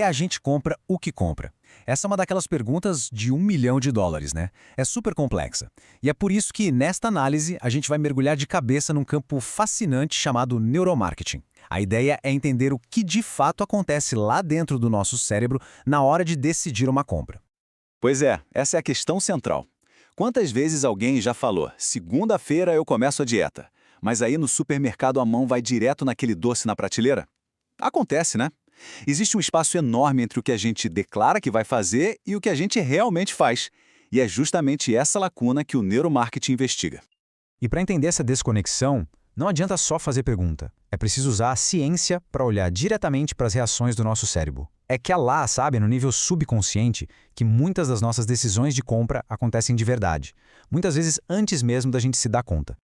a gente compra o que compra? Essa é uma daquelas perguntas de $1 milhão, né? É super complexa. E é por isso que, nesta análise, a gente vai mergulhar de cabeça num campo fascinante chamado neuromarketing. A ideia é entender o que de fato acontece lá dentro do nosso cérebro na hora de decidir uma compra. Pois é, essa é a questão central. Quantas vezes alguém já falou, segunda-feira eu começo a dieta, mas aí no supermercado a mão vai direto naquele doce na prateleira? Acontece, né? Existe um espaço enorme entre o que a gente declara que vai fazer e o que a gente realmente faz. E é justamente essa lacuna que o neuromarketing investiga. E para entender essa desconexão, não adianta só fazer pergunta. É preciso usar a ciência para olhar diretamente para as reações do nosso cérebro. É que é lá, sabe, no nível subconsciente, que muitas das nossas decisões de compra acontecem de verdade. Muitas vezes antes mesmo da gente se dar conta.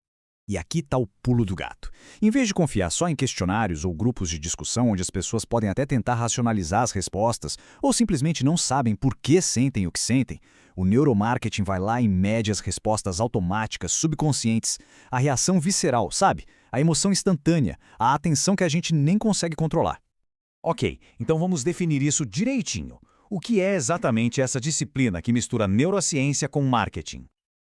E aqui está o pulo do gato. Em vez de confiar só em questionários ou grupos de discussão onde as pessoas podem até tentar racionalizar as respostas ou simplesmente não sabem por que sentem o que sentem, o neuromarketing vai lá e mede as respostas automáticas, subconscientes, a reação visceral, sabe? A emoção instantânea, a atenção que a gente nem consegue controlar. Ok, então vamos definir isso direitinho. O que é exatamente essa disciplina que mistura neurociência com marketing?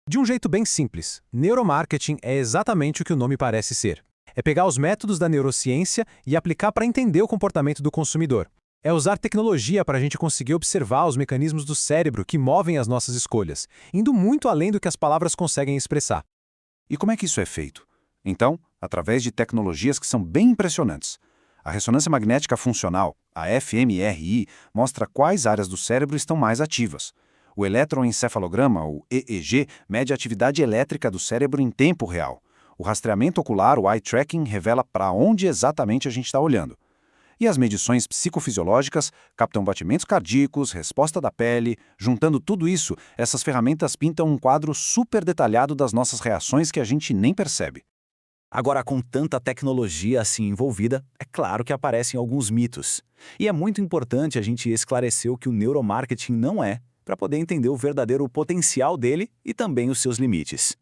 De um jeito bem simples, neuromarketing é exatamente o que o nome parece ser. É pegar os métodos da neurociência e aplicar para entender o comportamento do consumidor. É usar tecnologia para a gente conseguir observar os mecanismos do cérebro que movem as nossas escolhas, indo muito além do que as palavras conseguem expressar. E como é que isso é feito? Então, através de tecnologias que são bem impressionantes. A ressonância magnética funcional, a fMRI, mostra quais áreas do cérebro estão mais ativas. O eletroencefalograma, o EEG, mede a atividade elétrica do cérebro em tempo real. O rastreamento ocular, o eye tracking, revela para onde exatamente a gente está olhando. E as medições psicofisiológicas captam batimentos cardíacos, resposta da pele. Juntando tudo isso, essas ferramentas pintam um quadro super detalhado das nossas reações que a gente nem percebe. Agora, com tanta tecnologia assim envolvida, é claro que aparecem alguns mitos. E é muito importante a gente esclarecer o que o neuromarketing não é, para poder entender o verdadeiro potencial dele e também os seus limites.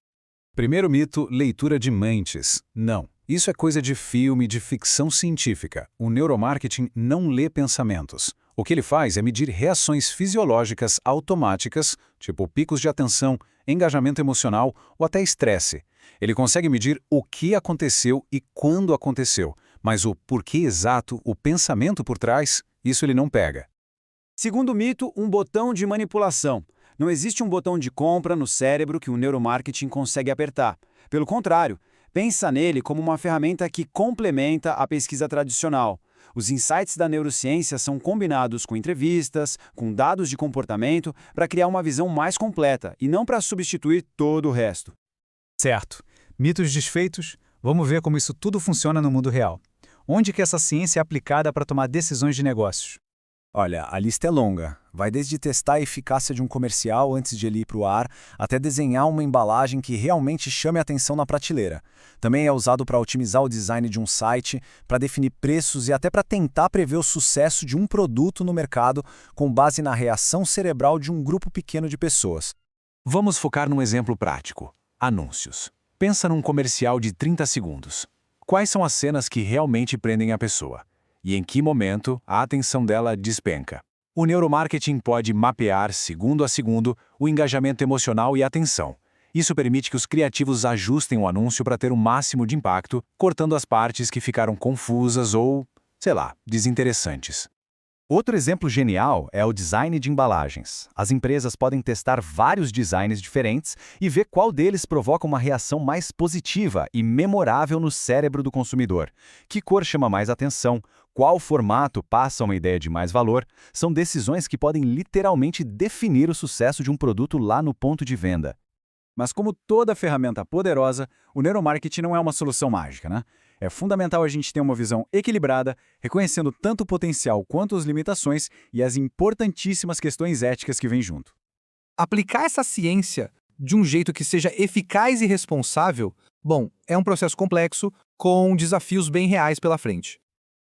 Primeiro mito, leitura de mentes. Não. Isso é coisa de filme, de ficção científica. O neuromarketing não lê pensamentos. O que ele faz é medir reações fisiológicas automáticas, tipo picos de atenção, engajamento emocional ou até estresse. Ele consegue medir o que aconteceu e quando aconteceu, mas o porquê exato, o pensamento por trás, isso ele não pega. Segundo mito, um botão de manipulação. Não existe um botão de compra no cérebro que o neuromarketing consegue apertar. Pelo contrário, pensa nele como uma ferramenta que complementa a pesquisa tradicional. Os insights da neurociência são combinados com entrevistas, com dados de comportamento, para criar uma visão mais completa e não para substituir todo o resto. Certo. Mitos desfeitos, vamos ver como isso tudo funciona no mundo real. Onde que essa ciência é aplicada para tomar decisões de negócios? Olha, a lista é longa. Vai desde testar a eficácia de um comercial antes de ele ir para o ar, até desenhar uma embalagem que realmente chame a atenção na prateleira. Também é usado para otimizar o design de um site, para definir preços e até para tentar prever o sucesso de um produto no mercado com base na reação cerebral de um grupo pequeno de pessoas. Vamos focar num exemplo prático. Anúncios. Pensa num comercial de 30 segundos. Quais são as cenas que realmente prendem a pessoa? E em que momento a atenção dela despenca? O neuromarketing pode mapear, segundo a segundo, o engajamento emocional e a atenção. Isso permite que os criativos ajustem o anúncio para ter o máximo de impacto, cortando as partes que ficaram confusas ou, sei lá, desinteressantes. Outro exemplo genial é o design de embalagens. As empresas podem testar vários designs diferentes e ver qual deles provoca uma reação mais positiva e memorável no cérebro do consumidor. Que cor chama mais atenção? Qual formato passa uma ideia de mais valor? São decisões que podem literalmente definir o sucesso de um produto lá no ponto de venda. Mas como toda ferramenta poderosa, o neuromarketing não é uma solução mágica, né? É fundamental a gente ter uma visão equilibrada, reconhecendo tanto o potencial quanto as limitações e as importantíssimas questões éticas que vêm junto. Aplicar essa ciência de um jeito que seja eficaz e responsável, bom, é um processo complexo com desafios bem reais pela frente.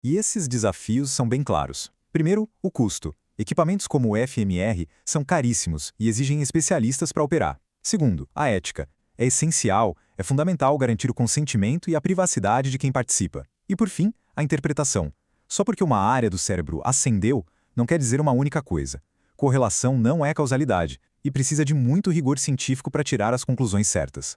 E esses desafios são bem claros. Primeiro, o custo. Equipamentos como o fMR são caríssimos e exigem especialistas para operar. Segundo, a ética. É essencial, é fundamental garantir o consentimento e a privacidade de quem participa. E por fim, a interpretação. Só porque uma área do cérebro acendeu, não quer dizer uma única coisa. Correlação não é causalidade, e precisa de muito rigor científico para tirar as conclusões certas.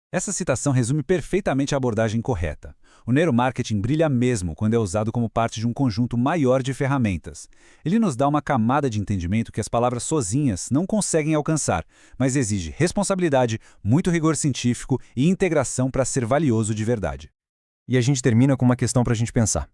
Essa citação resume perfeitamente a abordagem correta. O neuromarketing brilha mesmo quando é usado como parte de um conjunto maior de ferramentas. Ele nos dá uma camada de entendimento que as palavras sozinhas não conseguem alcançar, mas exige responsabilidade, muito rigor científico e integração para ser valioso de verdade. E a gente termina com uma questão para a gente pensar.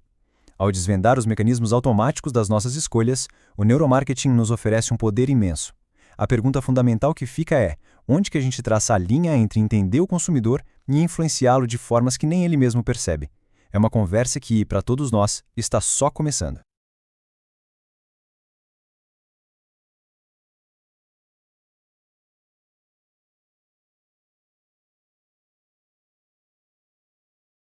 Ao desvendar os mecanismos automáticos das nossas escolhas, o neuromarketing nos oferece um poder imenso. A pergunta fundamental que fica é: onde que a gente traça a linha entre entender o consumidor e influenciá-lo de formas que nem ele mesmo percebe? É uma conversa que, para todos nós, está só começando.